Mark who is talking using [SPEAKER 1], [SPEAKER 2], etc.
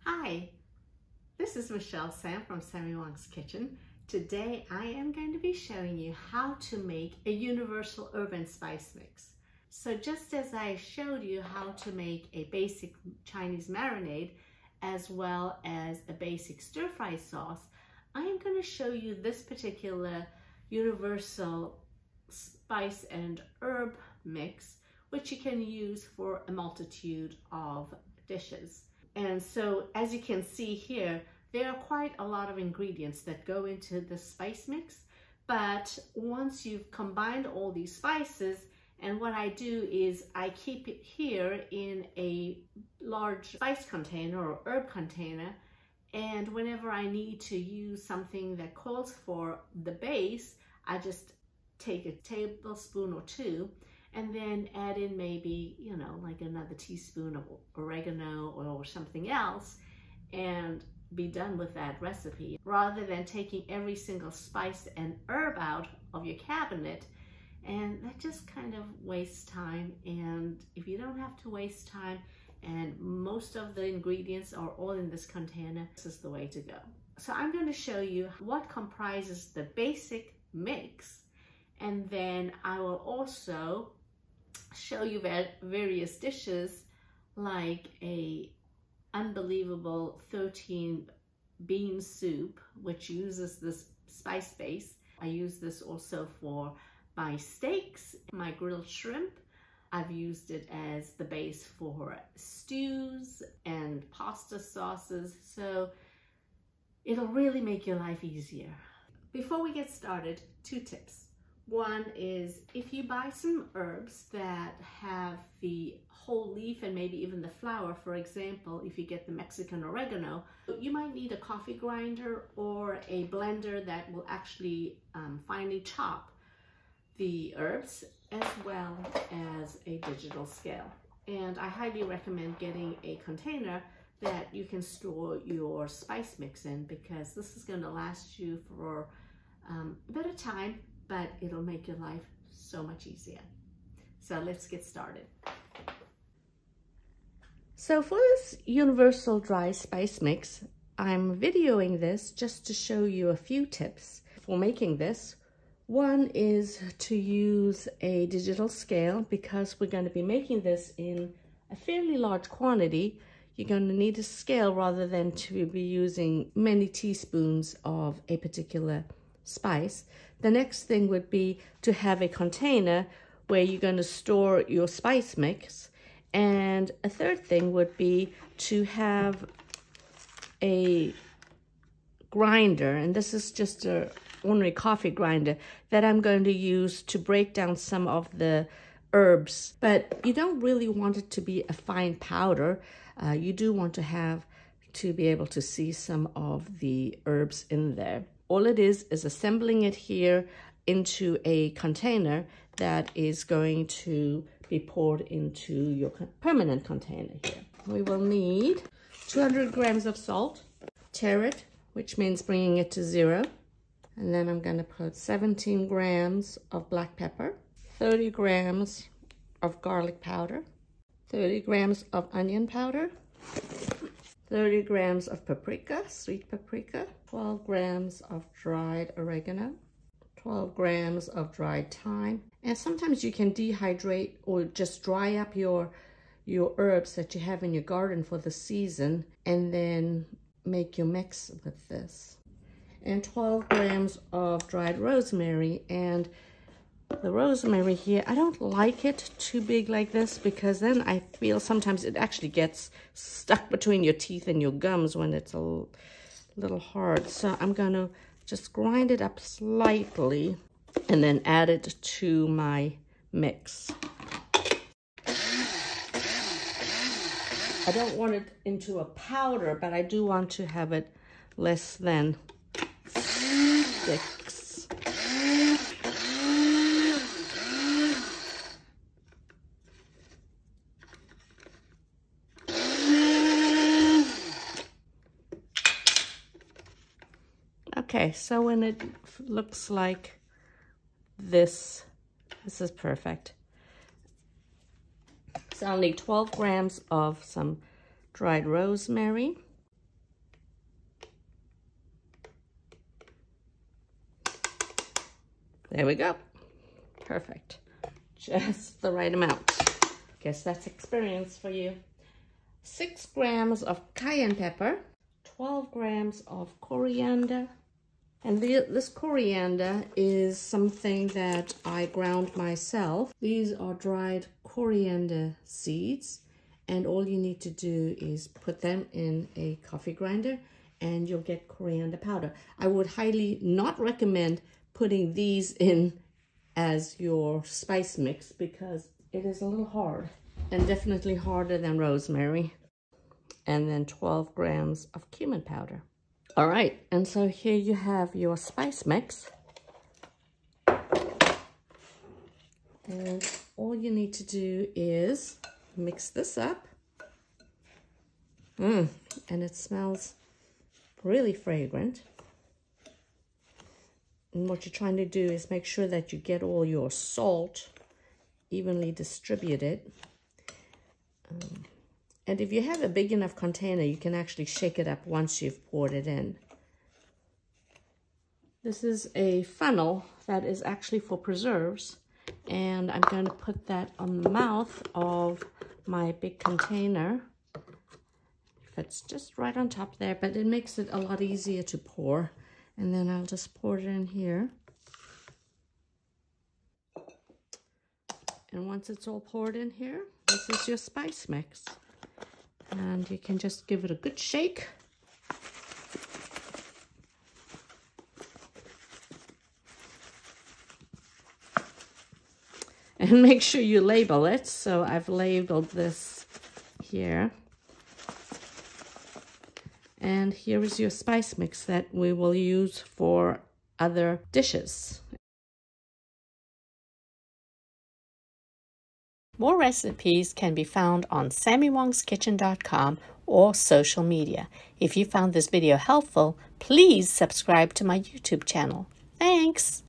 [SPEAKER 1] Hi, this is Michelle Sam from Sammy Wong's Kitchen. Today I am going to be showing you how to make a universal herb and spice mix. So just as I showed you how to make a basic Chinese marinade as well as a basic stir-fry sauce, I am going to show you this particular universal spice and herb mix, which you can use for a multitude of dishes. And so as you can see here, there are quite a lot of ingredients that go into the spice mix. But once you've combined all these spices, and what I do is I keep it here in a large spice container or herb container. And whenever I need to use something that calls for the base, I just take a tablespoon or two and then add in maybe, like another teaspoon of oregano or something else and be done with that recipe. Rather than taking every single spice and herb out of your cabinet, and that just kind of wastes time. And if you don't have to waste time and most of the ingredients are all in this container, this is the way to go. So I'm going to show you what comprises the basic mix, and then I will also show you various dishes like a unbelievable 13 bean soup, which uses this spice base. I use this also for my steaks, my grilled shrimp. I've used it as the base for stews and pasta sauces, so it'll really make your life easier. Before we get started, 2 tips. One is if you buy some herbs that have the whole leaf and maybe even the flower, for example, if you get the Mexican oregano, you might need a coffee grinder or a blender that will actually finely chop the herbs, as well as a digital scale. And I highly recommend getting a container that you can store your spice mix in, because this is going to last you for a bit of time, but it'll make your life so much easier. So let's get started. So for this universal dry spice mix, I'm videoing this just to show you a few tips for making this. One is to use a digital scale, because we're going to be making this in a fairly large quantity. You're going to need a scale rather than to be using many teaspoons of a particular spice. The next thing would be to have a container where you're going to store your spice mix. And a third thing would be to have a grinder, and this is just a ordinary coffee grinder that I'm going to use to break down some of the herbs. But you don't really want it to be a fine powder. You do want to be able to see some of the herbs in there. All it is assembling it here into a container that is going to be poured into your permanent container here. We will need 200 grams of salt, tare it, which means bringing it to 0. And then I'm going to put 17 grams of black pepper, 30 grams of garlic powder, 30 grams of onion powder, 30 grams of paprika, sweet paprika, 12 grams of dried oregano, 12 grams of dried thyme. And sometimes you can dehydrate or just dry up your herbs that you have in your garden for the season and then make your mix with this. And 12 grams of dried rosemary. And the rosemary here, I don't like it too big like this, because then I feel sometimes it actually gets stuck between your teeth and your gums when it's a little hard. So I'm going to just grind it up slightly and then add it to my mix. I don't want it into a powder, but I do want to have it less than sticks. Okay, so when it looks like this is perfect. So I'll need 12 grams of some dried rosemary, There we go. Perfect. Just the right amount. Guess that's experience for you. 6 grams of cayenne pepper, 12 grams of coriander. And this coriander is something that I ground myself. These are dried coriander seeds. And all you need to do is put them in a coffee grinder and you'll get coriander powder. I would highly not recommend putting these in as your spice mix because it is a little hard and definitely harder than rosemary. And then 12 grams of cumin powder. All right, and so here you have your spice mix. And all you need to do is mix this up. And it smells really fragrant. And what you're trying to do is make sure that you get all your salt evenly distributed. And if you have a big enough container, you can actually shake it up once you've poured it in. This is a funnel that is actually for preserves. And I'm going to put that on the mouth of my big container. It's just right on top there, but it makes it a lot easier to pour. And then I'll just pour it in here. And once it's all poured in here, this is your spice mix. And you can just give it a good shake. And make sure you label it. So I've labeled this here. And here is your spice mix that we will use for other dishes. More recipes can be found on sammywongskitchen.com or social media. If you found this video helpful, please subscribe to my YouTube channel. Thanks!